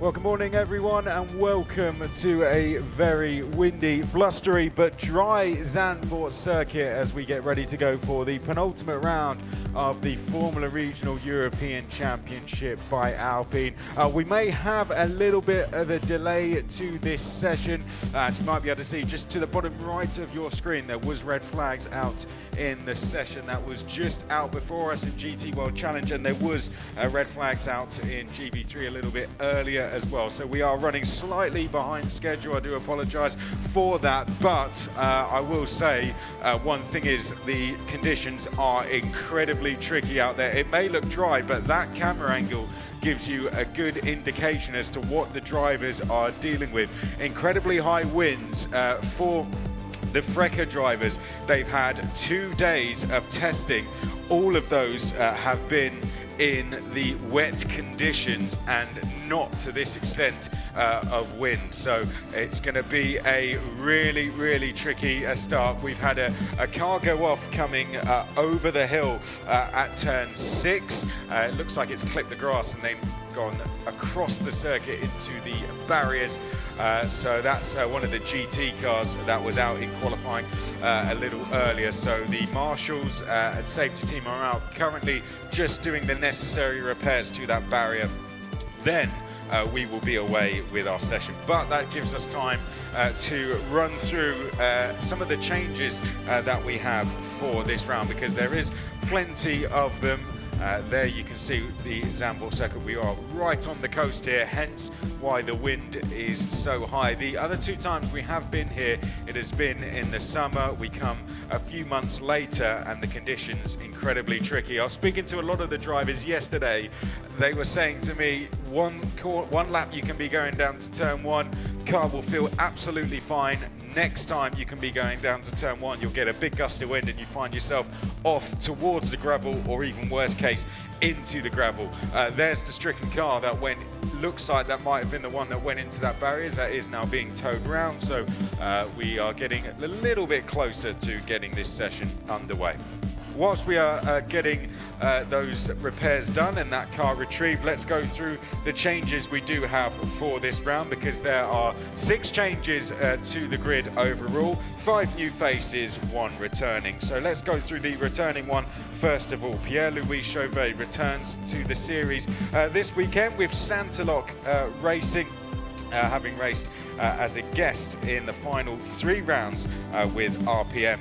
Well, good morning everyone and welcome to a very windy, blustery but dry Zandvoort circuit as we get ready to go for the penultimate round of the Formula Regional European Championship by Alpine. We may have a little bit of a delay to this session. As you might be able to see just to the bottom right of your screen, there was red flags out in the session that was just out before us in GT World Challenge, and there was red flags out in GB3 a little bit earlier as well. So we are running slightly behind schedule. I do apologize for that, but I will say one thing is the conditions are incredibly tricky out there. It may look dry, but that camera angle gives you a good indication as to what the drivers are dealing with. Incredibly high winds for the Freca drivers. They've had 2 days of testing. All of those have been in the wet conditions and not to this extent of wind. So it's going to be a really tricky start. We've had a car go off coming over the hill at turn 6. It looks like it's clipped the grass and then gone across the circuit into the barriers. So that's one of the GT cars that was out in qualifying a little earlier. So the marshals and safety team are out currently just doing the necessary repairs to that barrier. Then we will be away with our session, but that gives us time to run through some of the changes that we have for this round, because there is plenty of them. There you can see the Zandvoort circuit. We are right on the coast here, hence why the wind is so high. The other 2 times we have been here, it has been in the summer. We come a few months later and the conditions incredibly tricky. I was speaking to a lot of the drivers yesterday. They were saying to me, one lap you can be going down to turn 1, car will feel absolutely fine. Next time you can be going down to turn 1, you'll get a big gust of wind and you find yourself off towards the gravel, or even worst case, into the gravel. There's the stricken car that went, looks like that might have been the one that went into that barrier. That is now being towed around, so we are getting a little bit closer to getting this session underway. Whilst we are getting those repairs done and that car retrieved, let's go through the changes we do have for this round, because there are 6 changes to the grid overall, 5 new faces, 1 returning. So let's go through the returning one first of all. Pierre-Louis Chauvet returns to the series this weekend with Santalok Racing, having raced as a guest in the final 3 rounds with RPM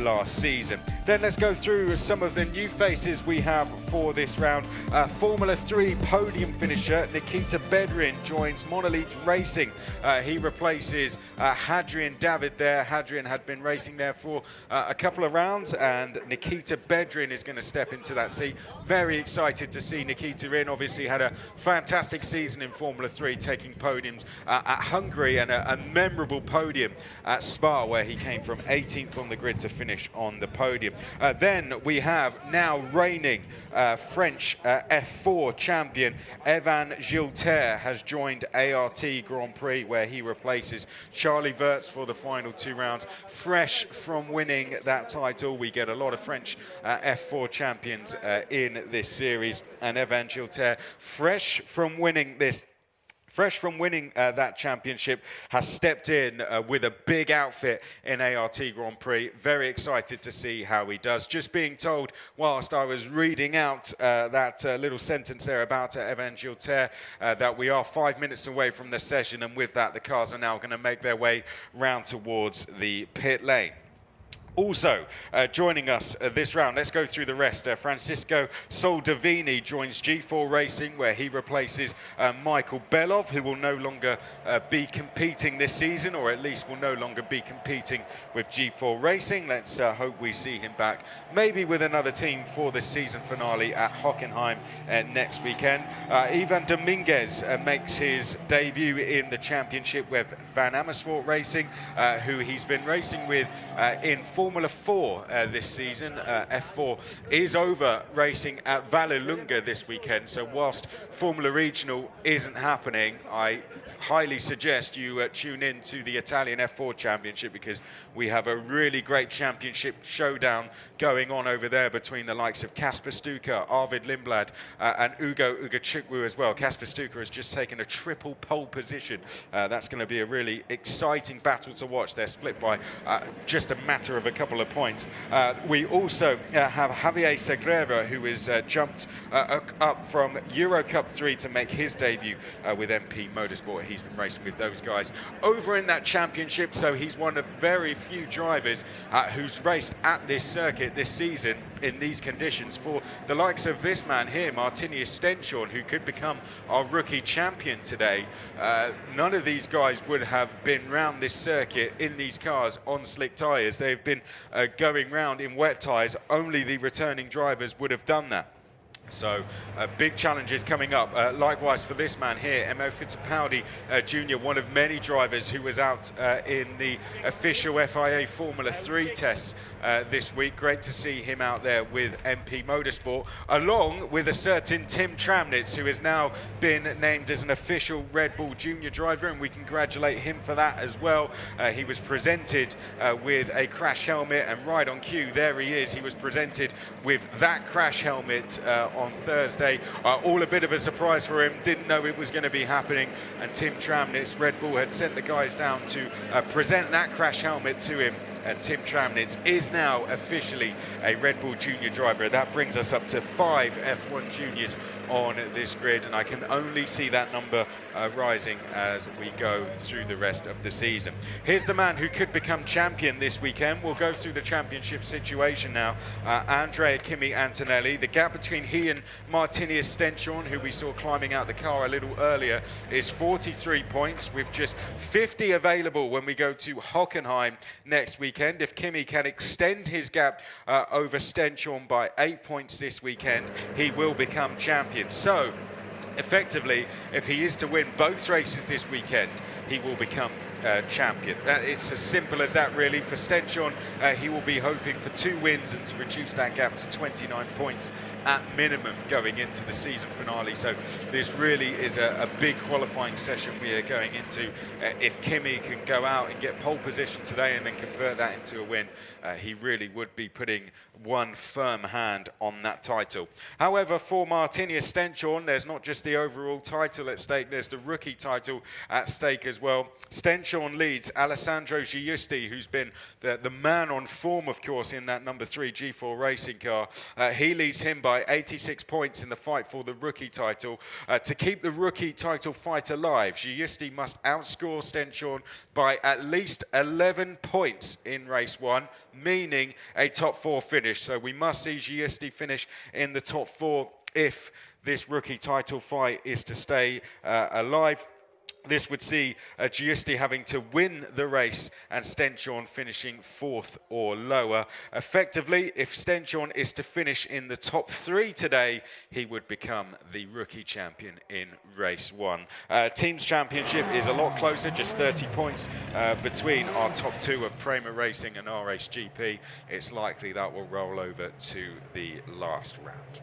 last season. Then let's go through some of the new faces we have for this round. Formula 3 podium finisher Nikita Bedrin joins Monolith Racing. He replaces Hadrian David there. Hadrian had been racing there for a couple of rounds, and Nikita Bedrin is going to step into that seat. Very excited to see Nikita in. Obviously had a fantastic season in Formula 3, taking podiums at Hungary and a memorable podium at Spaß, where he came from 18th on the grid to finish on the podium. Then we have now reigning French F4 champion Evan Gilter has joined ART Grand Prix, where he replaces Charlie Wirtz for the final 2 rounds. Fresh from winning that title, we get a lot of French F4 champions in this series, and Evan Gilter, fresh from winning that championship, has stepped in with a big outfit in ART Grand Prix. Very excited to see how he does. Just being told whilst I was reading out that little sentence there about Evan Gilter that we are 5 minutes away from the session, and with that the cars are now going to make their way round towards the pit lane. Also joining us this round, let's go through the rest. Francisco Soldavini joins G4 Racing, where he replaces Michael Belov, who will no longer be competing this season, or at least will no longer be competing with G4 Racing. Let's hope we see him back, maybe with another team for the season finale at Hockenheim next weekend. Ivan Dominguez makes his debut in the championship with Van Amersfoort Racing, who he's been racing with in Formula 4 this season. F4 is over racing at Vallelunga this weekend, so whilst Formula Regional isn't happening, I highly suggest you tune in to the Italian F4 Championship, because we have a really great championship showdown going on over there between the likes of Kasper Stuka, Arvid Lindblad and Ugo Ugachukwu as well. Kasper Stuka has just taken a triple pole position. That's going to be a really exciting battle to watch. They're split by just a matter of a couple of points. We also have Javier Segrera, who has jumped up from Euro Cup 3 to make his debut with MP Motorsport. He's been racing with those guys over in that championship, so he's one of very few drivers who's raced at this circuit this season in these conditions. For the likes of this man here, Martinius Stenchorn, who could become our rookie champion today, none of these guys would have been round this circuit in these cars on slick tyres. They've been going round in wet tyres. Only the returning drivers would have done that. So big challenges coming up. Likewise for this man here, Emo Fittipaldi Jr., one of many drivers who was out in the official FIA Formula 3 tests this week. Great to see him out there with MP Motorsport, along with a certain Tim Tramnitz, who has now been named as an official Red Bull Junior driver, and we congratulate him for that as well. He was presented with a crash helmet, and right on cue, there he is. He was presented with that crash helmet on Thursday. All a bit of a surprise for him, didn't know it was going to be happening, and Tim Tramnitz, Red Bull, had sent the guys down to present that crash helmet to him. And Tim Tramnitz is now officially a Red Bull Junior driver. That brings us up to 5 F1 Juniors on this grid, and I can only see that number rising as we go through the rest of the season. Here's the man who could become champion this weekend. We'll go through the championship situation now. Andrea Kimi Antonelli. The gap between he and Martinius Stenchorn, who we saw climbing out the car a little earlier, is 43 points, with just 50 available when we go to Hockenheim next weekend. If Kimi can extend his gap over Stenchorn by 8 points this weekend, he will become champion. So, effectively, if he is to win both races this weekend, he will become champion. It's as simple as that, really. For Stenchorn, he will be hoping for 2 wins and to reduce that gap to 29 points at minimum going into the season finale. So this really is a big qualifying session we are going into. If Kimi can go out and get pole position today and then convert that into a win, he really would be putting one firm hand on that title. However, for Martinius Stenchorn, there's not just the overall title at stake, there's the rookie title at stake as well. Stenchorn leads Alessandro Giusti, who's been the man on form, of course, in that number 3 G4 racing car. He leads him by 86 points in the fight for the rookie title. To keep the rookie title fight alive, Giusti must outscore Stenchorn by at least 11 points in race 1, meaning a top 4 finish. So we must see Giusti finish in the top 4 if this rookie title fight is to stay alive. This would see Giusti having to win the race and Stenchorn finishing 4th or lower. Effectively, if Stenchorn is to finish in the top 3 today, he would become the rookie champion in race 1. Teams Championship is a lot closer, just 30 points between our top 2 of Prema Racing and RHGP. It's likely that will roll over to the last round.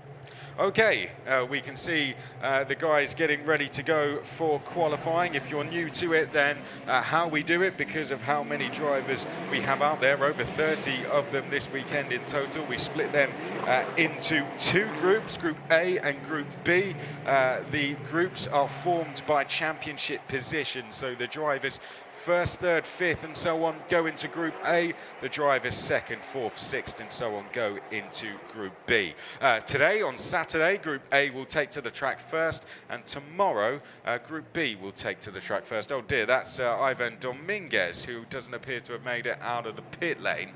Okay, we can see the guys getting ready to go for qualifying. If you're new to it, then how we do it, because of how many drivers we have out there, over 30 of them this weekend in total. We split them into 2 groups, Group A and Group B. The groups are formed by championship positions, so the drivers 1st, 3rd, 5th and so on go into Group A. The drivers 2nd, 4th, 6th and so on go into Group B. Today, on Saturday, Group A will take to the track first, and tomorrow Group B will take to the track first. Oh dear, that's Ivan Dominguez, who doesn't appear to have made it out of the pit lane.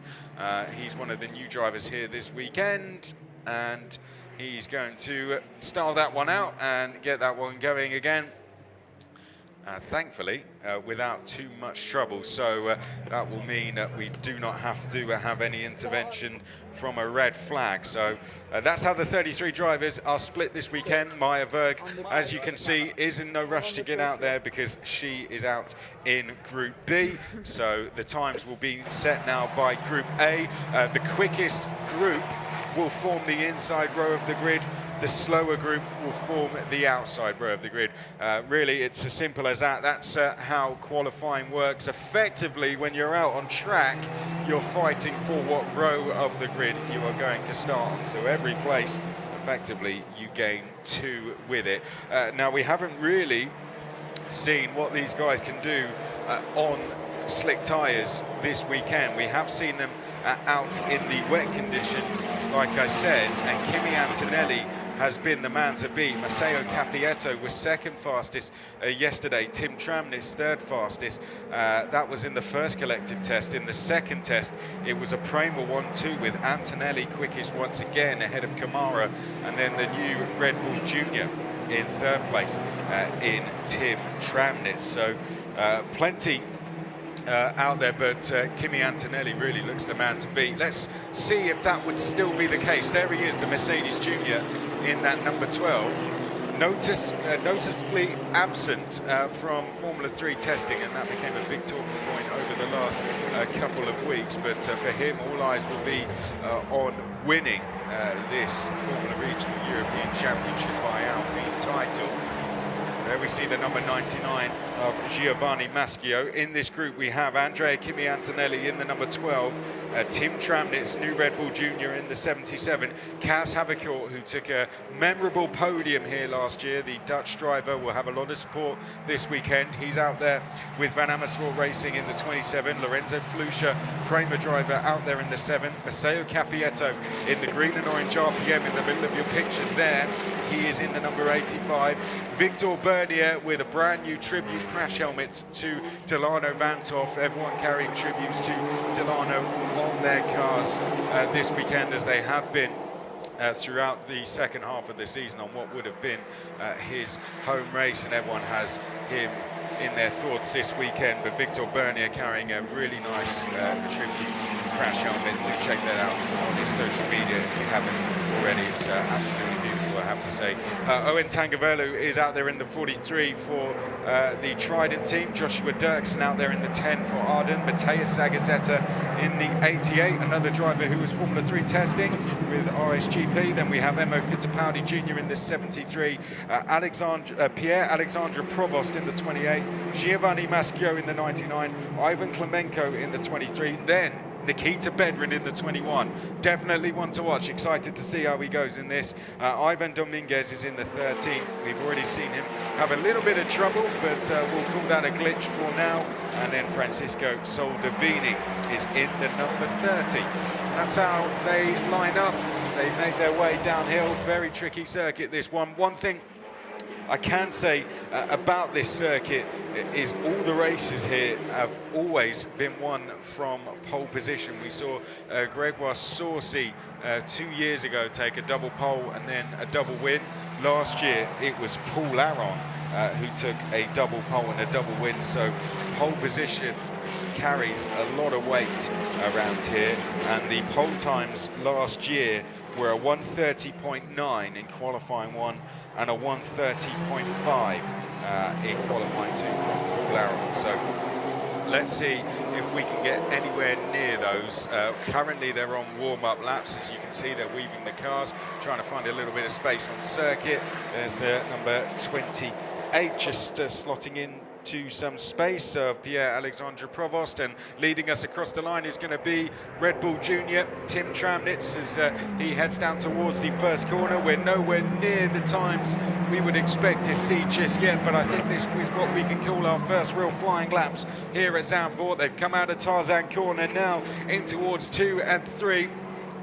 He's one of the new drivers here this weekend, and he's going to style that one out and get that one going again. thankfully, without too much trouble. So that will mean that we do not have to have any intervention from a red flag. So that's how the 33 drivers are split this weekend. Maya Berg, as you can see, is in no rush to get out there because she is out in Group B. So the times will be set now by Group A. The quickest group will form the inside row of the grid. The slower group will form the outside row of the grid. Really, it's as simple as that. That's how qualifying works. Effectively, when you're out on track, you're fighting for what row of the grid you are going to start on. So every place, effectively, you gain 2 with it. Now, we haven't really seen what these guys can do on slick tyres this weekend. We have seen them out in the wet conditions, like I said, and Kimi Antonelli has been the man to beat. Matteo Capietto was second fastest yesterday. Tim Tramnitz third fastest. That was in the first collective test. In the second test, it was a Prema 1-2 with Antonelli quickest once again ahead of Kamara, and then the new Red Bull Junior in third place in Tim Tramnitz. So plenty out there, but Kimi Antonelli really looks the man to beat. Let's see if that would still be the case. There he is, the Mercedes Junior in that number 12. Noticeably absent from Formula 3 testing, and that became a big talking point over the last couple of weeks. But for him, all eyes will be on winning this Formula Regional European Championship by Alpine title. There we see the number 99 of Giovanni Maschio. In this group we have Andrea Kimi Antonelli in the number 12, Tim Tramnitz, new Red Bull Junior in the 77, Kaz Havercourt, who took a memorable podium here last year. The Dutch driver will have a lot of support this weekend. He's out there with Van Amersfoort Racing in the 27, Lorenzo Flusha, Prema driver, out there in the 7, Matteo Capietto in the green and orange RPM in the middle of your picture there. He is in the number 85. Victor Bernier with a brand new tribute crash helmet to Delano Vantoff. Everyone carrying tributes to Delano on their cars this weekend, as they have been throughout the second half of the season on what would have been his home race, and everyone has him in their thoughts this weekend. But Victor Bernier carrying a really nice tribute crash helmet. Do check that out on his social media if you haven't already. It's absolutely beautiful, I have to say. Owen Tangavelu is out there in the 43 for the Trident team. Joshua Dirksen out there in the 10 for Arden. Matthias Zagazzetta in the 88, another driver who was Formula 3 testing with RSGP. Then we have Emo Fittipaldi Jr. in the 73, Pierre Alexandre Provost in the 28, Giovanni Maschio in the 99, Ivan Klemenko in the 23, then Nikita Bedrin in the 21. Definitely one to watch. Excited to see how he goes in this. Ivan Dominguez is in the 13. We've already seen him have a little bit of trouble, but we'll call that a glitch for now. And then Francisco Soldavini is in the number 30. That's how they line up. They make their way downhill. Very tricky circuit, this one. One thing I can say about this circuit is all the races here have always been won from pole position. We saw Gregoire Saucy 2 years ago take a double pole and then a double win. Last year it was Paul Aron who took a double pole and a double win. So pole position carries a lot of weight around here, and the pole times last year were a 1:30.9 in qualifying 1 and a 1:30.5 in qualifying 2 from Paul Aron. So let's see if we can get anywhere near those. Currently they're on warm-up laps. As you can see, they're weaving the cars, trying to find a little bit of space on circuit. There's the number 28 just slotting in to some space of Pierre Alexandre Provost, and leading us across the line is going to be Red Bull Junior Tim Tramnitz as he heads down towards the first corner. We're nowhere near the times we would expect to see just yet, but I think this is what we can call our first real flying laps here at Zandvoort. They've come out of Tarzan corner now in towards 2 and 3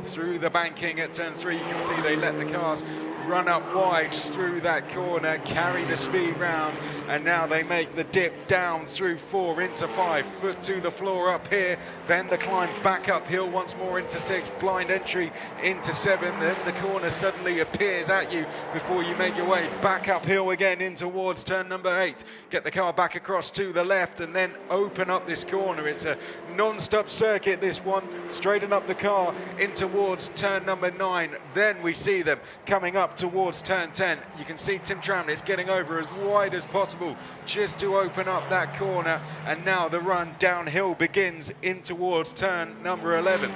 through the banking at turn 3. You can see they let the cars run up wide through that corner, carry the speed round, and now they make the dip down through 4 into 5, foot to the floor up here, then the climb back uphill once more into 6, blind entry into 7, then the corner suddenly appears at you before you make your way back uphill again in towards turn number 8. Get the car back across to the left and then open up this corner. It's a non-stop circuit, this one. Straighten up the car in towards turn number 9. Then we see them coming up towards turn 10. You can see Tim Tramnitz getting over as wide as possible just to open up that corner, and now the run downhill begins in towards turn number 11.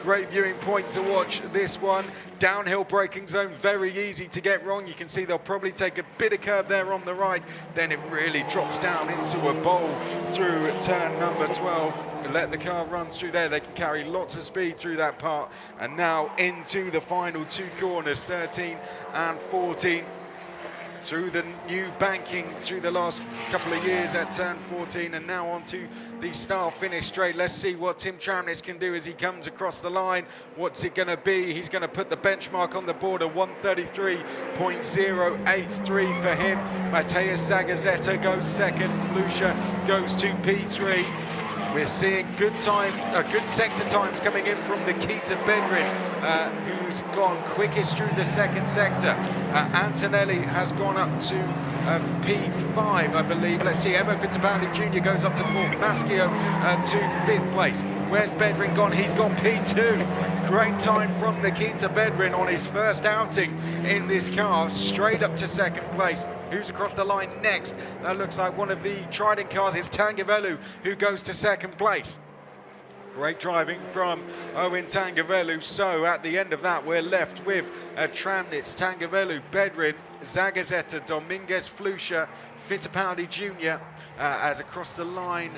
Great viewing point to watch this one. Downhill braking zone, very easy to get wrong. You can see they'll probably take a bit of curb there on the right, then it really drops down into a bowl through turn number 12. Let the car run through there. They can carry lots of speed through that part, and now into the final 2 corners, 13 and 14. Through the new banking through the last couple of years at turn 14, and now onto the start finish straight. Let's see what Tim Tramnitz can do as he comes across the line. What's it going to be? He's going to put the benchmark on the board at 133.083 for him. Matthias Zagazzetta goes second. Flusha goes to P3. We're seeing good sector times coming in from Nikita Bedrin, who's gone quickest through the second sector. Antonelli has gone up to P5, I believe. Let's see, Emma Fittipaldi Jr. goes up to 4th, Maschio to 5th place. Where's Bedrin gone? He's gone P2. Great time from Nikita Bedrin on his first outing in this car, straight up to 2nd place. Who's across the line next? That looks like one of the Trident cars. It's Tangavelu who goes to 2nd place. Great driving from Owen Tangavelu. So at the end of that, we're left with Tramnitz, Tangavelu, Bedrin, Zagazzetta, Dominguez, Flusha, Fittipaldi Jr. As across the line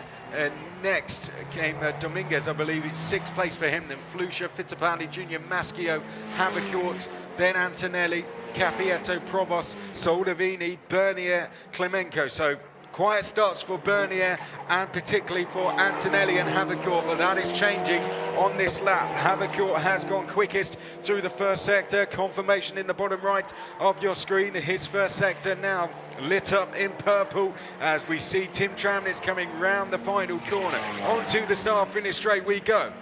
next came Dominguez, I believe it's 6th place for him, then Flusha, Fittipaldi Jr., Maschio, Havercourt, then Antonelli, Capietto, Provost, Soldavini, Bernier, Clemenco. So quiet starts for Bernier and particularly for Antonelli and Havercourt, but that is changing on this lap. Havercourt has gone quickest through the first sector. Confirmation in the bottom right of your screen. His first sector now lit up in purple as we see Tim Tramnitz coming round the final corner. Onto the start finish straight we go.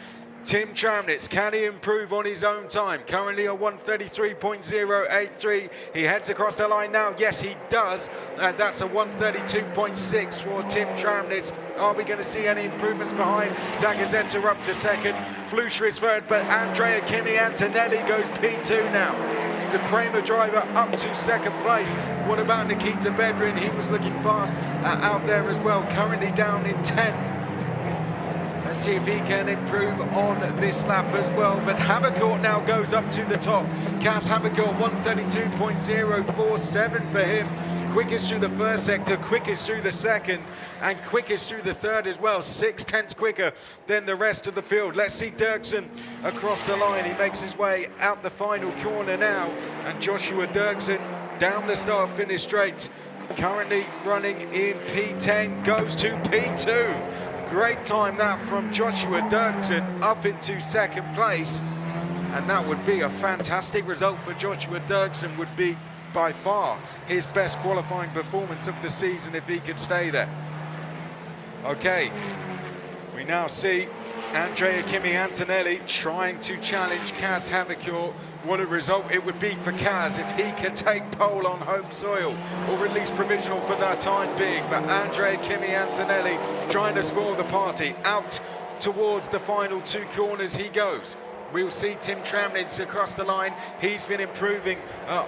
Tim Tramnitz, can he improve on his own time? Currently a 133.083. He heads across the line now. Yes, he does. And that's a 132.6 for Tim Tramnitz. Are we going to see any improvements behind? Zagazzetta up to 2nd. Flusha is 3rd, but Andrea Kimi Antonelli goes P2 now. The Prema driver up to 2nd place. What about Nikita Bedrin? He was looking fast out there as well. Currently down in 10th. Let's see if he can improve on this lap as well. But Havercourt now goes up to the top. Cas Havercourt 132.047 for him. Quickest through the first sector, quickest through the second, and quickest through the third as well. 6/10 quicker than the rest of the field. Let's see Dirksen across the line. He makes his way out the final corner now. And Joshua Dirksen down the start finish straight. Currently running in P10, goes to P2. Great time that from Joshua Dirksen up into 2nd place. And that would be a fantastic result for Joshua Dirksen. Would be by far his best qualifying performance of the season if he could stay there. Okay, we now see Andrea Kimi Antonelli trying to challenge Cas Havercourt. What a result it would be for Cas if he could take pole on home soil, or at least provisional for the time being. But Andrea Kimi Antonelli trying to spoil the party. Out towards the final 2 corners he goes. We'll see Tim Tramnitz across the line. He's been improving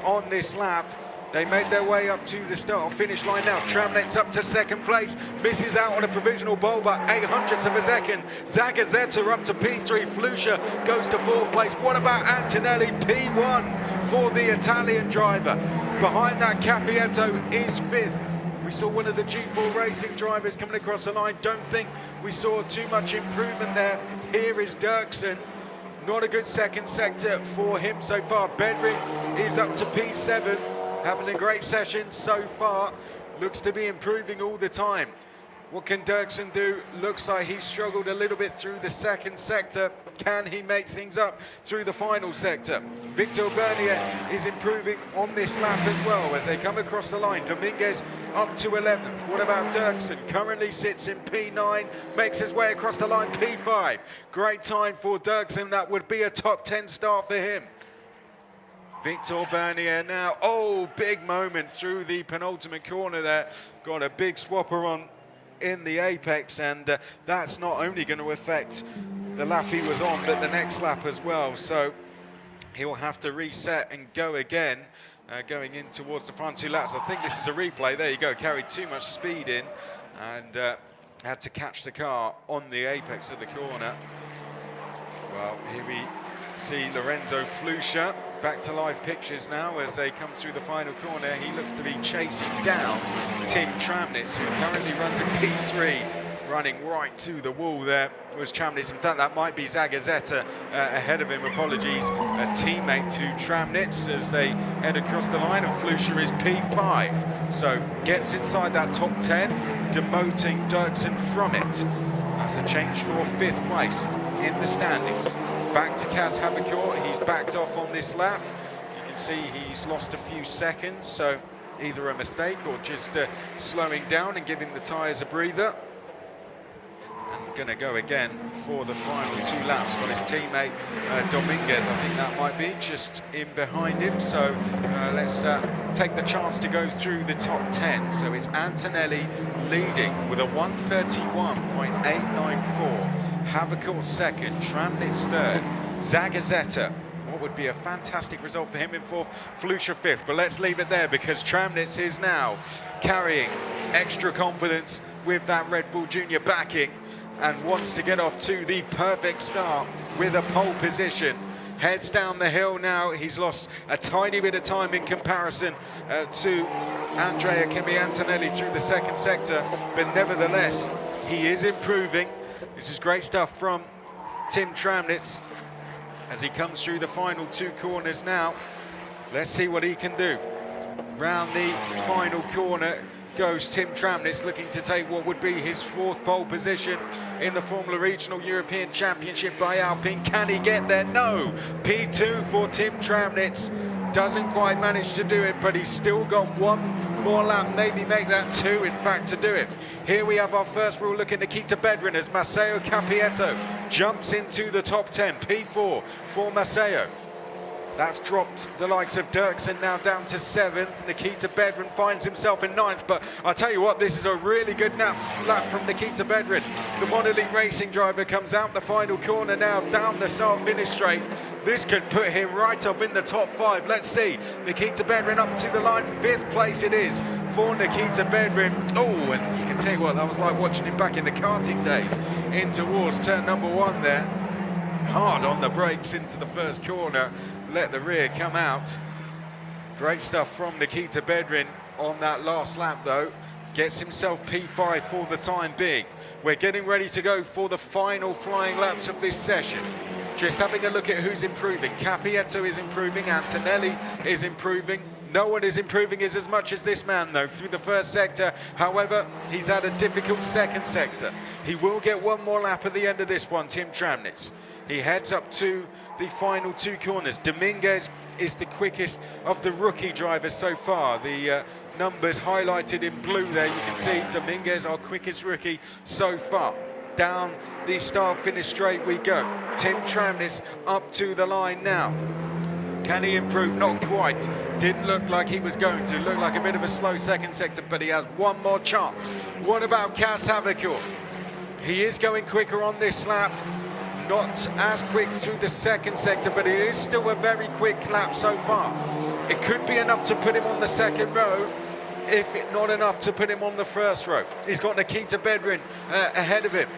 on this lap. They made their way up to the start finish line now. Tramnitz up to 2nd place, misses out on a provisional pole by 0.08 of a second. Zagazzetta up to P3, Flusha goes to 4th place. What about Antonelli? P1 for the Italian driver. Behind that, Capietto is 5th. We saw one of the G4 Racing drivers coming across the line. Don't think we saw too much improvement there. Here is Dirksen. Not a good second sector for him so far. Bedrin is up to P7. Having a great session so far. Looks to be improving all the time. What can Dirksen do? Looks like he struggled a little bit through the second sector. Can he make things up through the final sector? Victor Bernier is improving on this lap as well as they come across the line. Dominguez up to 11th. What about Dirksen? Currently sits in P9, makes his way across the line, P5. Great time for Dirksen. That would be a top 10 start for him. Victor Bernier now. Oh, big moment through the penultimate corner there. Got a big swapper on in the apex, and that's not only going to affect the lap he was on, but the next lap as well. So he'll have to reset and go again, going in towards the final 2 laps. I think this is a replay. There you go. Carried too much speed in and had to catch the car on the apex of the corner. Well, here we see Lorenzo Flusha. Back to live pictures now as they come through the final corner. He looks to be chasing down Tim Tramnitz, who currently runs a P3, running right to the wall. There was Tramnitz. In fact, that might be Zagazeta ahead of him. Apologies, a teammate to Tramnitz as they head across the line, and Flusha is P5. So gets inside that top 10, demoting Dirksen from it. That's a change for 5th place in the standings. Back to Kaz Havercourt. He's backed off on this lap. You can see he's lost a few seconds, so either a mistake or just slowing down and giving the tyres a breather. And going to go again for the final 2 laps. Got his teammate Dominguez, I think that might be, just in behind him. So let's take the chance to go through the top 10. So it's Antonelli leading with a 131.894. Havercourt 2nd, Tramnitz 3rd, Zagazeta, what would be a fantastic result for him in 4th, Flusha 5th. But let's leave it there because Tramnitz is now carrying extra confidence with that Red Bull Junior backing and wants to get off to the perfect start with a pole position. Heads down the hill now. He's lost a tiny bit of time in comparison to Andrea Kimi Antonelli through the 2nd sector, but nevertheless, he is improving. This is great stuff from Tim Tramnitz as he comes through the final 2 corners now. Let's see what he can do. Round the final corner goes Tim Tramnitz, looking to take what would be his 4th pole position in the Formula Regional European Championship by Alpine. Can he get there? No. P2 for Tim Tramnitz. Doesn't quite manage to do it, but he's still got 1 more lap, maybe make that 2, in fact, to do it. Here we have our first rule look at Nikita Bedrin as Maceo Capietto jumps into the top 10. P4 for Maceo. That's dropped the likes of Dirksen now down to 7th. Nikita Bedrin finds himself in 9th, but I'll tell you what, this is a really good lap from Nikita Bedrin. The Monolith Racing driver comes out the final corner now, down the start-finish straight. This could put him right up in the top 5. Let's see. Nikita Bedrin up to the line. 5th place it is for Nikita Bedrin. Oh, and you can tell you what, that was like watching him back in the karting days in towards turn number 1 there. Hard on the brakes into the first corner. Let the rear come out. Great stuff from Nikita Bedrin on that last lap though. Gets himself P5 for the time being. We're getting ready to go for the final flying laps of this session. Just having a look at who's improving. Capietto is improving, Antonelli is improving. No one is improving as much as this man though through the 1st sector. However, he's had a difficult 2nd sector. He will get 1 more lap at the end of this one, Tim Tramnitz. He heads up to the final 2 corners. Dominguez is the quickest of the rookie drivers so far. The numbers highlighted in blue there, you can see Dominguez, our quickest rookie so far. Down the start-finish straight we go. Tim Tramnitz up to the line now. Can he improve? Not quite. Didn't look like he was going to. Looked like a bit of a slow 2nd sector, but he has 1 more chance. What about Kaz Havercourt? He is going quicker on this lap. Not as quick through the 2nd sector, but it is still a very quick lap so far. It could be enough to put him on the 2nd row, if not enough to put him on the 1st row. He's got Nikita Bedrin ahead of him.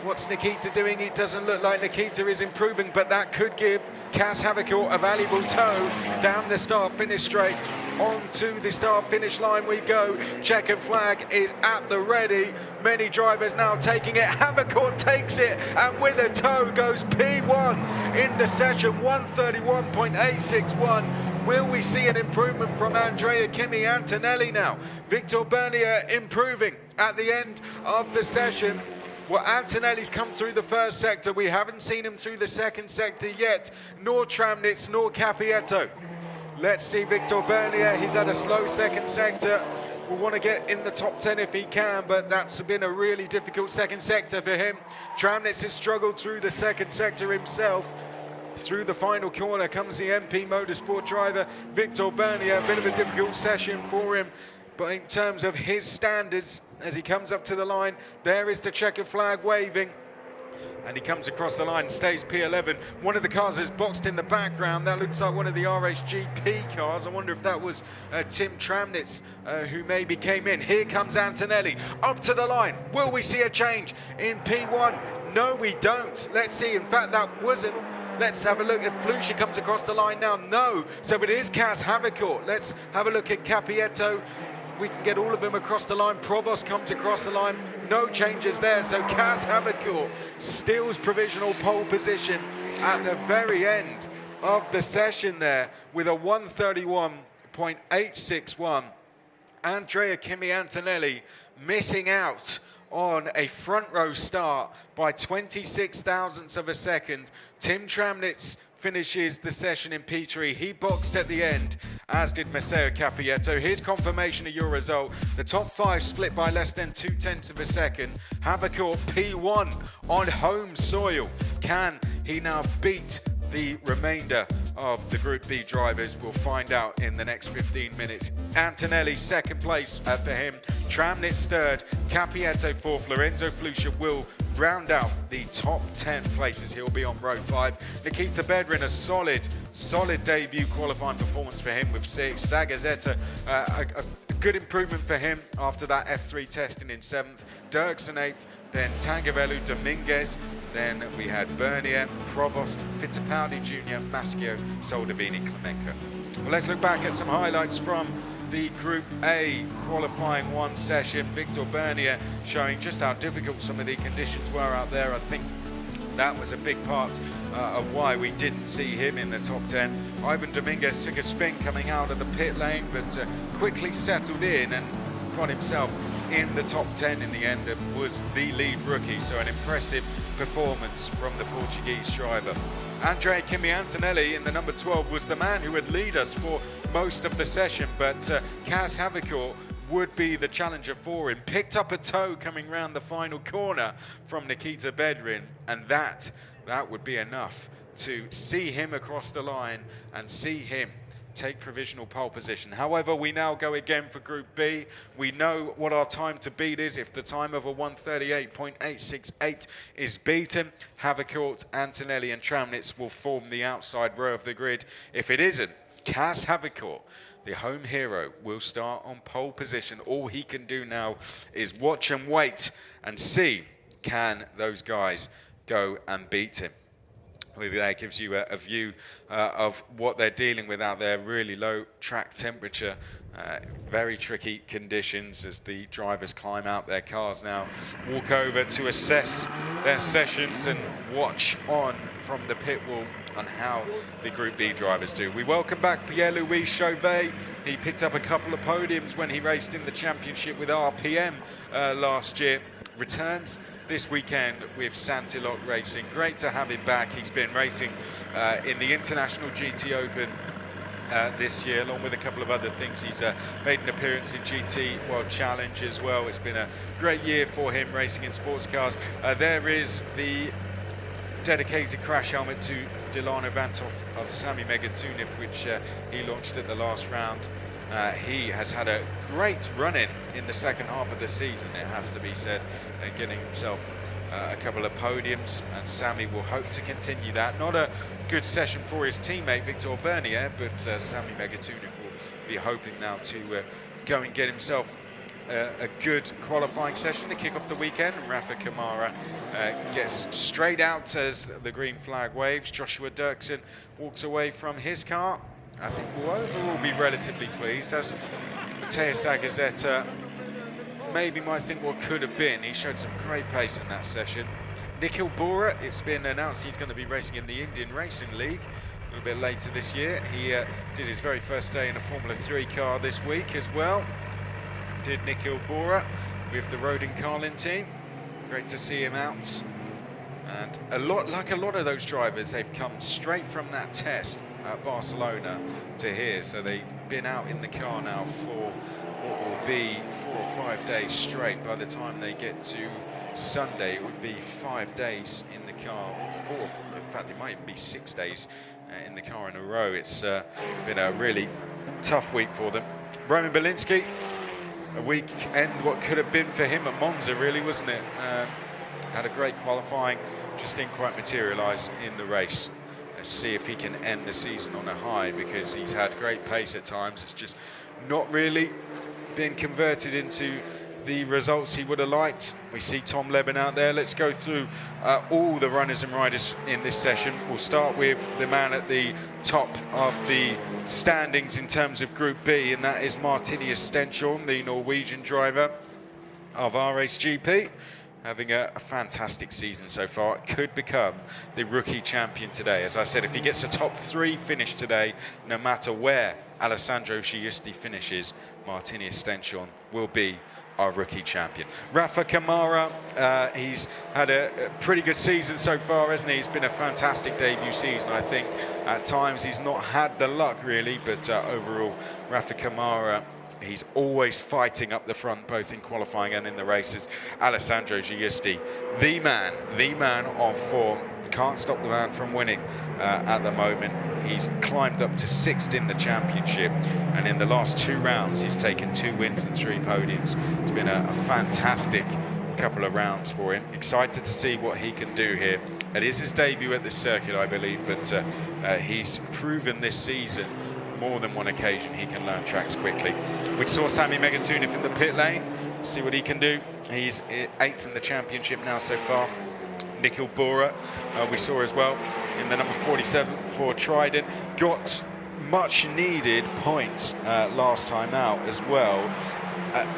What's Nikita doing? It doesn't look like Nikita is improving, but that could give Kaz Havercourt a valuable tow down the start-finish straight. Onto the start-finish line we go. Checkered flag is at the ready. Many drivers now taking it. Havercourt takes it, and with a tow goes P1 in the session, 131.861. Will we see an improvement from Andrea Kimi Antonelli now? Victor Bernier improving at the end of the session. Well, Antonelli's come through the first sector. We haven't seen him through the second sector yet, nor Tramnitz, nor Capietto. Let's see Victor Bernier. He's had a slow second sector. We'll want to get in the top 10 if he can, but that's been a really difficult second sector for him. Tramnitz has struggled through the second sector himself. Through the final corner comes the MP Motorsport driver, Victor Bernier. A bit of a difficult session for him, but in terms of his standards, as he comes up to the line, there is the checkered flag waving. And he comes across the line, stays P11. One of the cars is boxed in the background. That looks like one of the RSGP cars. I wonder if that was Tim Tramnitz who maybe came in. Here comes Antonelli, up to the line. Will we see a change in P1? No, we don't. Let's see. In fact, that wasn't. Let's have a look if Flusha comes across the line now. No. So it is Cas Havicourt. Let's have a look at Capietto. We can get all of them across the line. Provost comes across the line. No changes there. So Cas Havicourt steals provisional pole position at the very end of the session there with a 1:31.861. Andrea Kimi Antonelli missing out on a front row start by 26 thousandths of a second. Tim Tramnitz finishes the session in P3. He boxed at the end, as did Matteo Capietto. Here's confirmation of your result. The top 5 split by less than 0.2 of a second. Havicourt P1 on home soil. Can he now beat the remainder of the Group B drivers? We'll find out in the next 15 minutes. Antonelli second place for him. Tramnitz third. Capietto fourth. Lorenzo Flusha will round out the top 10 places. He'll be on row 5. Nikita Bedrin, a solid debut qualifying performance for him with 6. Zagazeta, a good improvement for him after that F3 testing in 7th. Dirksen 8th, then Tangavelu, Dominguez, then we had Bernier, Provost, Fittipaldi Jr., Maschio, Soldavini, Clemenco. Well, let's look back at some highlights from the Group A qualifying 1 session. Victor Bernier showing just how difficult some of the conditions were out there. I think that was a big part of why we didn't see him in the top 10. Ivan Dominguez took a spin coming out of the pit lane, but quickly settled in and got himself in the top 10 in the end and was the lead rookie. So an impressive performance from the Portuguese driver. Andrea Kimi Antonelli in the number 12 was the man who would lead us for most of the session, but Cas Havicourt would be the challenger for him. Picked up a toe coming round the final corner from Nikita Bedrin, and that would be enough to see him across the line and see him take provisional pole position. However, we now go again for Group B. We know what our time to beat is. If the time of a 1:38.868 is beaten, Havicourt, Antonelli and Tramnitz will form the outside row of the grid. If it isn't, Cas Havicourt, the home hero, will start on pole position. All he can do now is watch and wait and see, can those guys go and beat him. That gives you a view of what they're dealing with out there. Really low track temperature, very tricky conditions as the drivers climb out their cars now. Walk over to assess their sessions and watch on from the pit wall on how the Group B drivers do. We welcome back Pierre-Louis Chauvet. He picked up a couple of podiums when he raced in the championship with RPM last year. Returns this weekend with Santilok Racing. Great to have him back. He's been racing in the International GT Open this year, along with a couple of other things. He's made an appearance in GT World Challenge as well. It's been a great year for him racing in sports cars. There is the dedicated crash helmet to Delano Vantov of Sami Megatunov, which he launched at the last round. He has had a great run-in the second half of the season, it has to be said, getting himself a couple of podiums, and Sami will hope to continue that. Not a good session for his teammate Victor Bernier, but Sami Megatunov will be hoping now to go and get himself a good qualifying session to kick off the weekend. Rafa Kamara gets straight out as the green flag waves. Joshua Dirksen walks away from his car. I think we'll overall be relatively pleased, as Matheus Agazeta maybe might think what could have been. He showed some great pace in that session. Nikhil Bora, it's been announced he's going to be racing in the Indian Racing League a little bit later this year. He did his very first day in a Formula 3 car this week as well. Did Nikhil Bora. with the Rodin Carlin team. Great to see him out. And like a lot of those drivers, they've come straight from that test at Barcelona to here. So they've been out in the car now for what will be 4 or 5 days straight. By the time they get to Sunday, it would be 5 days in the car, or 4. In fact, it might even be 6 days in the car in a row. It's been a really tough week for them. Roman Belinsky, a weekend what could have been for him at Monza, really, wasn't it? Had a great qualifying, just didn't quite materialise in the race. Let's see if he can end the season on a high, because he's had great pace at times. It's just not really been converted into the results he would have liked. We see Tom Leben out there. Let's go through all the runners and riders in this session. We'll start with the man at the top of the standings in terms of Group B, and that is Martinius Stenshorn, the Norwegian driver of RHGP. Having a fantastic season so far. It could become the rookie champion today. As I said, if he gets a top 3 finish today, no matter where Alessandro Giusti finishes, Martinius Stenshorn will be our rookie champion. Rafa Kamara, he's had a pretty good season so far, hasn't he? It's been a fantastic debut season. I think at times he's not had the luck really, but overall, Rafa Kamara, he's always fighting up the front, both in qualifying and in the races. Alessandro Giusti, the man of form. Can't stop the man from winning at the moment. He's climbed up to 6th in the championship, and in the last 2 rounds, he's taken 2 wins and 3 podiums. It's been a fantastic couple of rounds for him. Excited to see what he can do here. It is his debut at this circuit, I believe, but he's proven this season more than one occasion he can learn tracks quickly. We saw Sami Megatunic in the pit lane. See what he can do. He's 8th in the championship now so far. Mikkel Bora, we saw as well in the number 47 for Trident. Got much needed points last time out as well.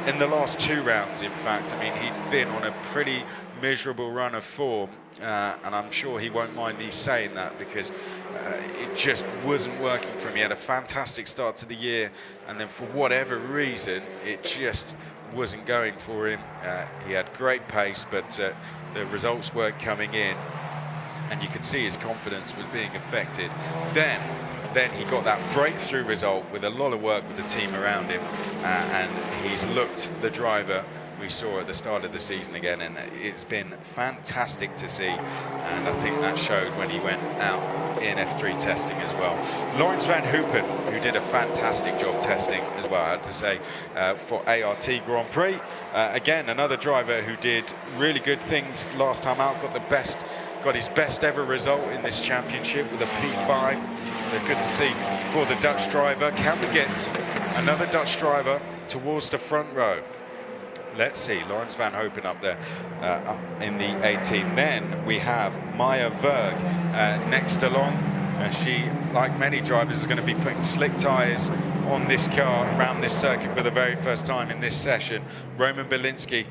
In the last 2 rounds, in fact. I mean, he'd been on a pretty miserable run of form, and I'm sure he won't mind me saying that, because it just wasn't working for him. He had a fantastic start to the year, and then for whatever reason, it just wasn't going for him. He had great pace, but the results weren't coming in, and you could see his confidence was being affected. Then he got that breakthrough result with a lot of work with the team around him, and he's looked the driver we saw at the start of the season again, and it's been fantastic to see, and I think that showed when he went out in F3 testing as well. Lawrence Van Hoopen, who did a fantastic job testing as well, I had to say, for ART Grand Prix. Again, another driver who did really good things last time out, got his best ever result in this championship with a P5. So good to see for the Dutch driver. Can we get another Dutch driver towards the front row? Let's see, Lawrence Van Hoopen up there in the 18. Then we have Maya Verg next along. She, like many drivers, is going to be putting slick tyres on this car around this circuit for the very first time in this session. Roman Belinsky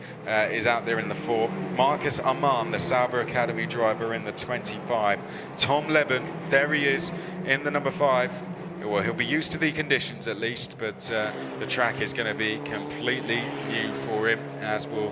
is out there in the 4. Marcus Amann, the Sauber Academy driver, in the 25. Tom Leben, there he is in the number 5. Well, he'll be used to the conditions at least, but the track is going to be completely new for him, as will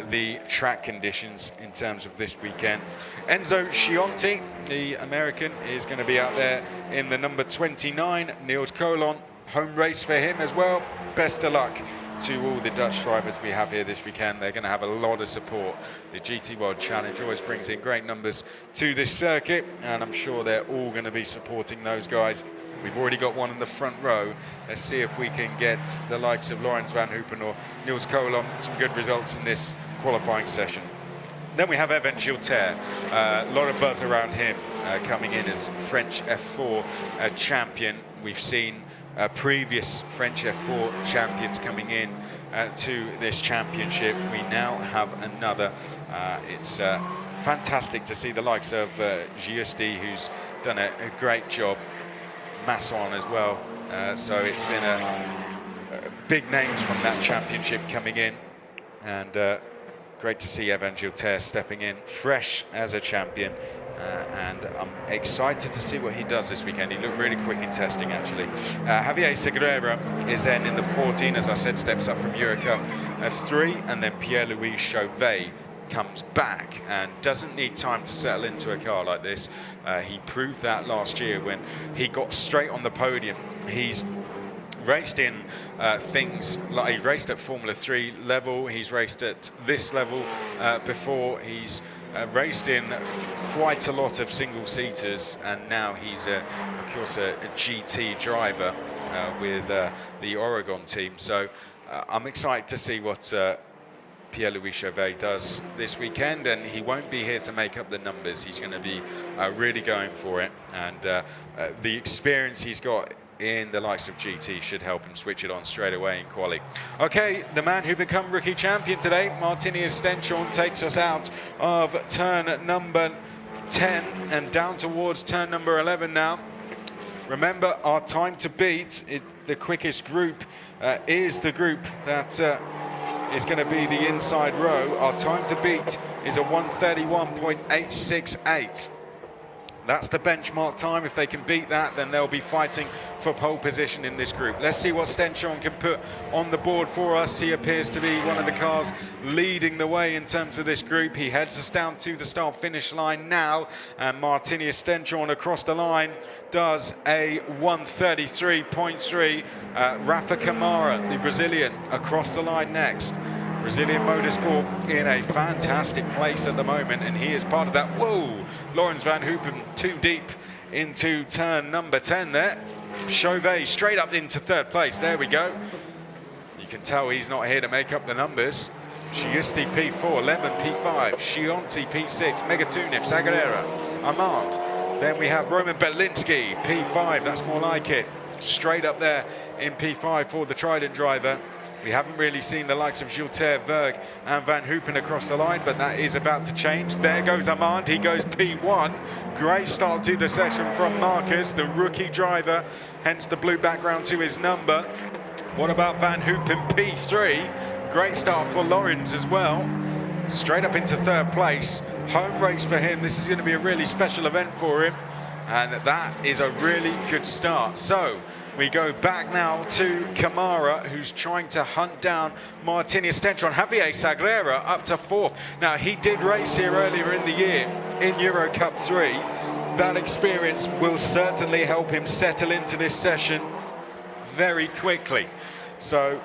the track conditions in terms of this weekend. Enzo Scionti, the American, is going to be out there in the number 29. Niels Colon, home race for him as well. Best of luck to all the Dutch drivers we have here this weekend. They're going to have a lot of support. The GT World Challenge always brings in great numbers to this circuit, and I'm sure they're all going to be supporting those guys. We've already got one in the front row. Let's see if we can get the likes of Lawrence Van Hoopen or Niels Colon some good results in this qualifying session. Then we have Evan Gilter. A lot of buzz around him coming in as French F4 champion. We've seen previous French F4 champions coming in to this championship. We now have another. It's fantastic to see the likes of Giusti, who's done a great job. Masson as well. So it's been big names from that championship coming in, and great to see Evan Gilter stepping in fresh as a champion and I'm excited to see what he does this weekend. He looked really quick in testing, actually. Javier Segura is then in the 14, as I said, steps up from Eurocup F3, and then Pierre-Louis Chauvet comes back and doesn't need time to settle into a car like this. He proved that last year when he got straight on the podium. He's raced in things like, he raced at Formula 3 level, he's raced at this level before, he's raced in quite a lot of single-seaters, and now he's of course a GT driver with the Oregon team. So I'm excited to see what Pierre-Louis Chauvet does this weekend, and he won't be here to make up the numbers. He's going to be really going for it, and the experience he's got in the likes of GT should help him switch it on straight away in quali. Okay, the man who became rookie champion today, Martinius Stenchorn, takes us out of turn number 10 and down towards turn number 11 now. Remember, our time to beat, the quickest group is the group that is going to be the inside row. Our time to beat is a 1:31.868. That's the benchmark time. If they can beat that, then they'll be fighting for pole position in this group. Let's see what Stenchorn can put on the board for us. He appears to be one of the cars leading the way in terms of this group. He heads us down to the start-finish line now, and Martinius Stenchorn across the line does a 1:33.3. Rafa Camara, the Brazilian, across the line next. Brazilian Motorsport in a fantastic place at the moment, and he is part of that. Whoa, Laurens van Hoopen too deep into turn number 10 there. Chauvet straight up into third place. There we go. You can tell he's not here to make up the numbers. Giusti P4, Lemon P5, Chianti P6, Megatunif, Sagrera, Armand. Then we have Roman Belinsky, P5, that's more like it. Straight up there in P5 for the Trident driver. We haven't really seen the likes of Gilter, Verg and Van Hoopen across the line, but that is about to change. There goes Armand, he goes P1. Great start to the session from Marcus, the rookie driver, hence the blue background to his number. What about Van Hoopen, P3? Great start for Laurens as well. Straight up into third place. Home race for him. This is going to be a really special event for him, and that is a really good start. So we go back now to Camara, who's trying to hunt down Martinius Stenchorn. Javier Sagrera up to fourth. Now, he did race here earlier in the year in Euro Cup 3. That experience will certainly help him settle into this session very quickly. So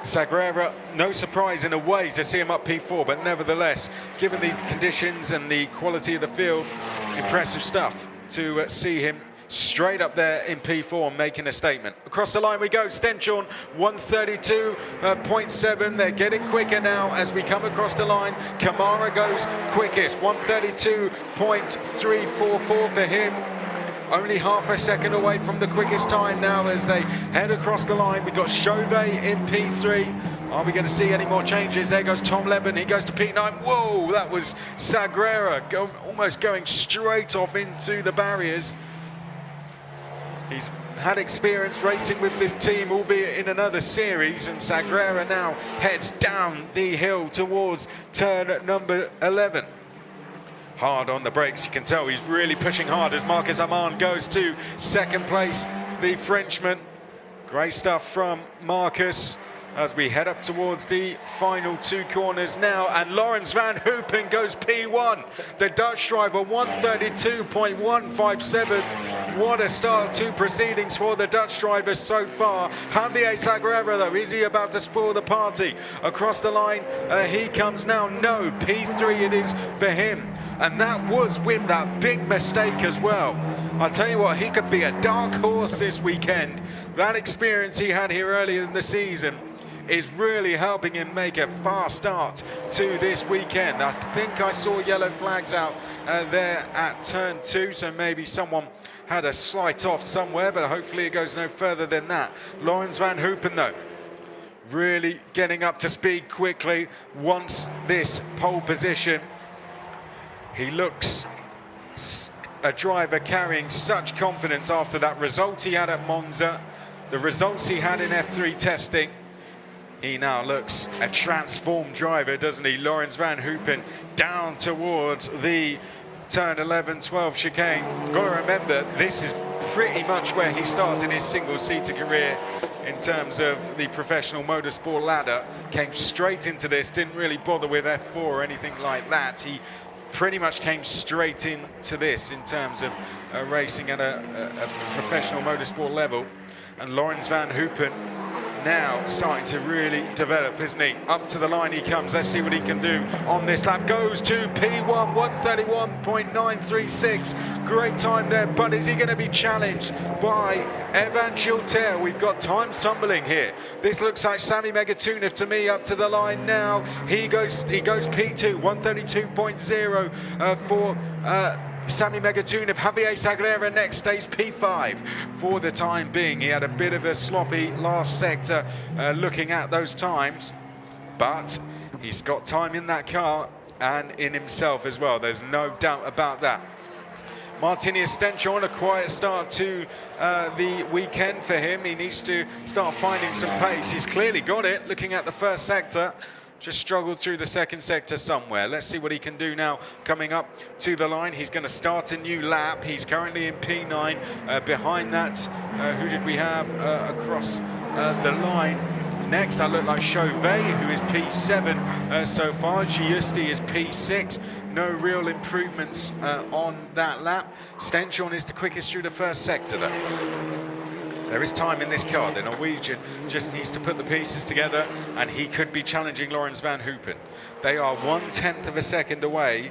Sagrera, no surprise in a way to see him up P4, but nevertheless, given the conditions and the quality of the field, impressive stuff to see him straight up there in P4 making a statement. Across the line we go, Stenchorn 1:32.7. They're getting quicker now as we come across the line. Camara goes quickest, 1:32.344 for him. Only half a second away from the quickest time now as they head across the line. We've got Chauvet in P3. Are we going to see any more changes? There goes Tom Leben, he goes to P9. Whoa, that was Sagrera almost going straight off into the barriers. He's had experience racing with this team, albeit in another series, and Sagrera now heads down the hill towards turn number 11. Hard on the brakes, you can tell he's really pushing hard as Marcus Armand goes to second place, the Frenchman. Great stuff from Marcus as we head up towards the final two corners now, and Laurens van Hoopen goes P1. The Dutch driver 1:32.157. What a start to proceedings for the Dutch driver so far. Javier Sagrera though, is he about to spoil the party? Across the line he comes now. No, P3 it is for him, and that was with that big mistake as well. I'll tell you what, he could be a dark horse this weekend. That experience he had here earlier in the season is really helping him make a fast start to this weekend. I think I saw yellow flags out there at turn 2, so maybe someone had a slight off somewhere, but hopefully it goes no further than that. Laurens van Hoopen though, really getting up to speed quickly, wants this pole position. He looks a driver carrying such confidence after that result he had at Monza, the results he had in F3 testing. He now looks a transformed driver, doesn't he? Laurens van Hoopen down towards the turn 11, 12 chicane. Got to remember, this is pretty much where he started his single-seater career in terms of the professional motorsport ladder. Came straight into this, didn't really bother with F4 or anything like that. He pretty much came straight into this in terms of racing at a professional motorsport level. And Laurens van Hoopen now starting to really develop, isn't he? Up to the line he comes. Let's see what he can do on this lap. Goes to P1, 131.936. Great time there, but is he going to be challenged by Evan Gilter? We've got time tumbling here. This looks like Sami Megatuniv to me. Up to the line now. He goes P2, 132.0 for Sami Megatuniv. Javier Sagrera next stays P5 for the time being. He had a bit of a sloppy last sector looking at those times, but he's got time in that car and in himself as well. There's no doubt about that. Martinius Stenchon, a quiet start to the weekend for him. He needs to start finding some pace. He's clearly got it, looking at the first sector. Just struggled through the second sector somewhere. Let's see what he can do now coming up to the line. He's going to start a new lap. He's currently in P9. Behind that, who did we have across the line? Next, that looked like Chauvet, who is P7 so far. Giusti is P6. No real improvements on that lap. Stenchon is the quickest through the first sector, though. There is time in this car. The Norwegian just needs to put the pieces together, and he could be challenging Laurens van Hoopen. They are 1/10 of a second away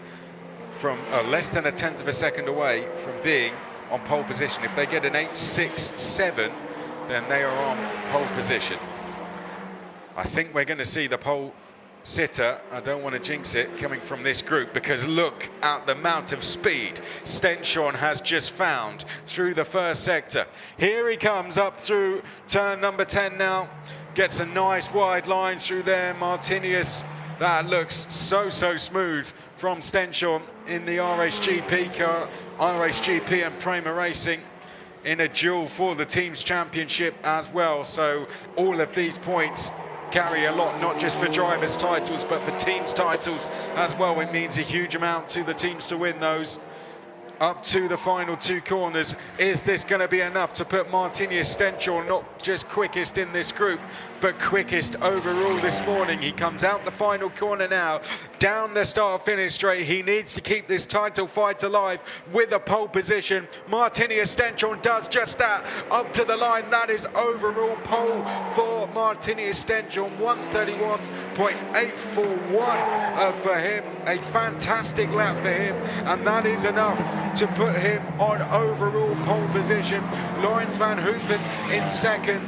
from, less than a 1/10 of a second away from being on pole position. If they get an 8.67, then they are on pole position. I think we're going to see the pole sitter, I don't want to jinx it, coming from this group, because look at the amount of speed Stenchon has just found through the first sector. Here he comes up through turn number 10 now, gets a nice wide line through there. Martinius, that looks so smooth from Stenchon in the RSGP car, RSGP and Prema Racing, in a duel for the team's championship as well. So all of these points carry a lot, not just for drivers' titles, but for teams' titles as well. It means a huge amount to the teams to win those. Up to the final two corners. Is this going to be enough to put Martinius Stenchon not just quickest in this group, but quickest overall this morning? He comes out the final corner now, down the start-finish straight. He needs to keep this title fight alive with a pole position. Martinius Stenchon does just that. Up to the line, that is overall pole for Martinius Stenchon, 131.841 for him. A fantastic lap for him, and that is enough to put him on overall pole position. Laurens van Hoopen in second.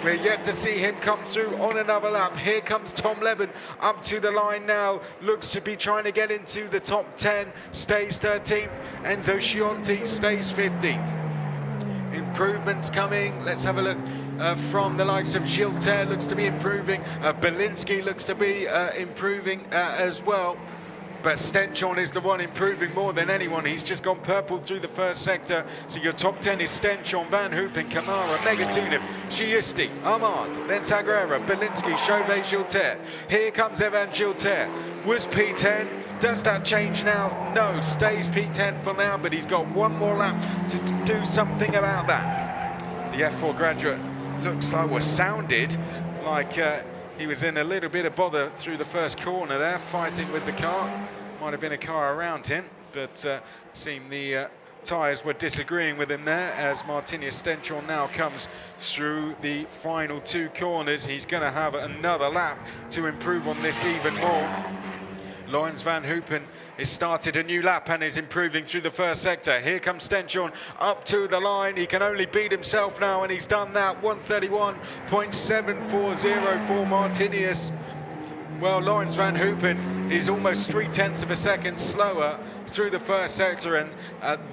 We're yet to see him come through on another lap. Here comes Tom Leben up to the line now. Looks to be trying to get into the top 10. Stays 13th. Enzo Schionti stays 15th. Improvements coming. Let's have a look from the likes of Gilter. Looks to be improving. Belinsky looks to be improving as well. But Stenchon is the one improving more than anyone. He's just gone purple through the first sector. So your top 10 is Stenchon, Van Hoopen, Kamara, Megatuniv, Giusti, Armand, then Sagrera, Belinsky, Chauvet, Gilter. Here comes Evan Gilter. Was P10. Does that change now? No, stays P10 for now, but he's got one more lap to do something about that. The F4 graduate looks like, was sounded like he was in a little bit of bother through the first corner there, fighting with the car. Might have been a car around him, but seemed the tyres were disagreeing with him there as Martinius Stenchon now comes through the final two corners. He's going to have another lap to improve on this even more. Laurens van Hoopen has started a new lap and is improving through the first sector. Here comes Stenchon up to the line. He can only beat himself now, and he's done that. 131.740 for Martinius. Well, Laurens van Hoopen is almost 0.3 of a second slower through the first sector, and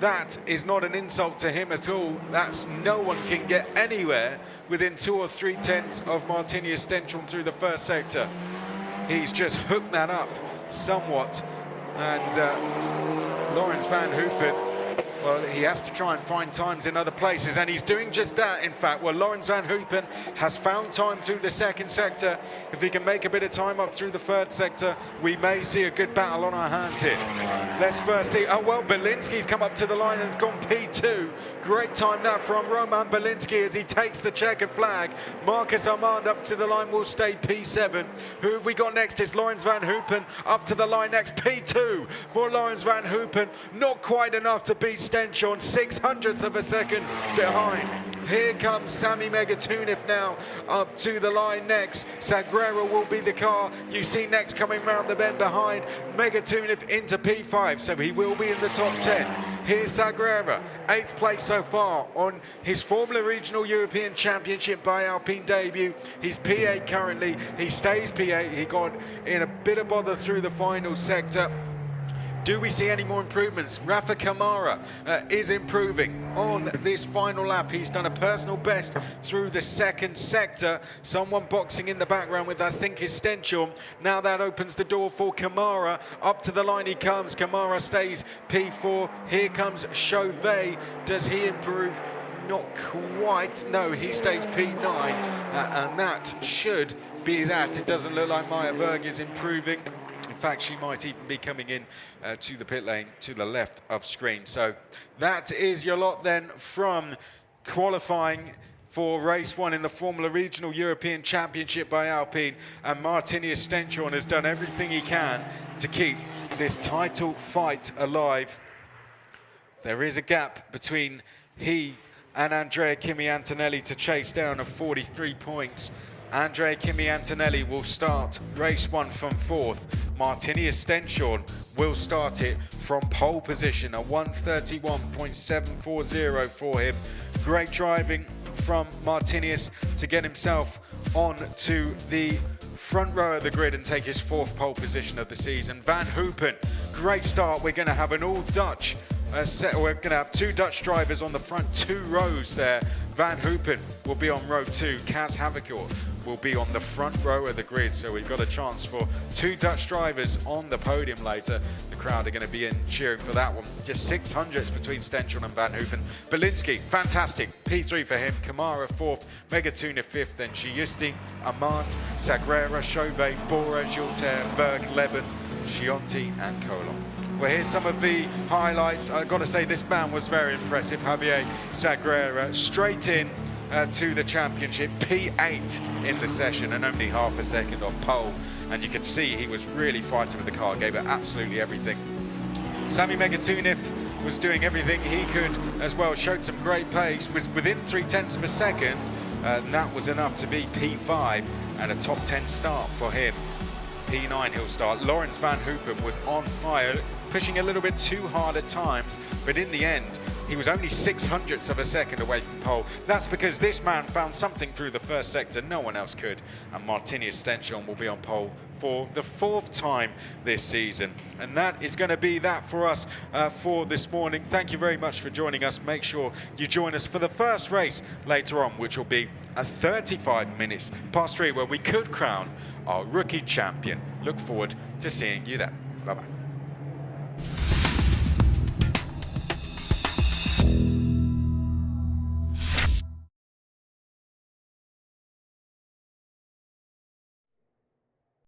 that is not an insult to him at all. That's, no one can get anywhere within 2 or 3/10 of Martinius Stenchon through the first sector. He's just hooked that up somewhat, and Laurens van Hoopen Well, he has to try and find times in other places, and he's doing just that, in fact. Well, Laurens van Hoopen has found time through the second sector. If he can make a bit of time up through the third sector, we may see a good battle on our hands here. Let's first see, oh, well, Belinsky's come up to the line and gone P2. Great time now from Roman Belinsky as he takes the checkered flag. Marcus Armand up to the line will stay P7. Who have we got next? It's Laurens van Hoopen up to the line next, P2 for Laurens van Hoopen. Not quite enough to beat Stenchon, 600ths of a second behind. Here comes Sami Megatunev now up to the line next. Sagrera will be the car you see next coming round the bend behind. Megatunev into P5, so he will be in the top 10. Here's Sagrera, 8th place so far on his Formula Regional European Championship by Alpine debut. He's P8 currently, he stays P8. He got in a bit of bother through the final sector. Do we see any more improvements? Rafa Kamara is improving on this final lap. He's done a personal best through the second sector. Someone boxing in the background with, I think, is Stenchon. Now that opens the door for Kamara. Up to the line he comes. Kamara stays P4. Here comes Chauvet. Does he improve? Not quite. No, he stays P9. And that should be that. It doesn't look like Maya Berg is improving. In fact, she might even be coming in to the pit lane to the left of screen. So that is your lot then from qualifying for race 1 in the Formula Regional European Championship by Alpine. And Martinius Stenchon has done everything he can to keep this title fight alive. There is a gap between he and Andrea Kimi Antonelli to chase down of 43 points. Andrea Kimi Antonelli will start race 1 from 4th. Martinius Stenchon will start it from pole position, a 1:31.740 for him. Great driving from Martinius to get himself on to the front row of the grid and take his 4th pole position of the season. Van Hoopen, great start. We're going to have an all-Dutch set. We're going to have 2 Dutch drivers on the front 2 rows there. Van Hoopen will be on row 2. Kaz Havekor will be on the front row of the grid. So we've got a chance for 2 Dutch drivers on the podium later. The crowd are going to be in cheering for that one. Just 600ths between Stenchon and Van Hoopen. Belinsky, fantastic. P3 for him. Kamara 4th. Megatunev 5th. Then Giusti, Amand, Sagrera, Chauvet, Bora, Gilter, Berg, Leben, Chianti and Colon. Well, here's some of the highlights. I've got to say this man was very impressive. Javier Sagrera straight in to the championship, P8 in the session and only half a second off pole. And you could see he was really fighting with the car, gave it absolutely everything. Sami Megatunev was doing everything he could as well, showed some great pace, was within 0.3 of a second, and that was enough to be P5 and a top 10 start for him. P9 he'll start. Laurens van Hoopen was on fire, pushing a little bit too hard at times, but in the end, he was only 600ths of a second away from pole. That's because this man found something through the first sector no one else could, and Martinius Stenchon will be on pole for the 4th time this season. And that is going to be that for us for this morning. Thank you very much for joining us. Make sure you join us for the first race later on, which will be a 35 minutes past 3, where we could crown our rookie champion. Look forward to seeing you then. Bye-bye.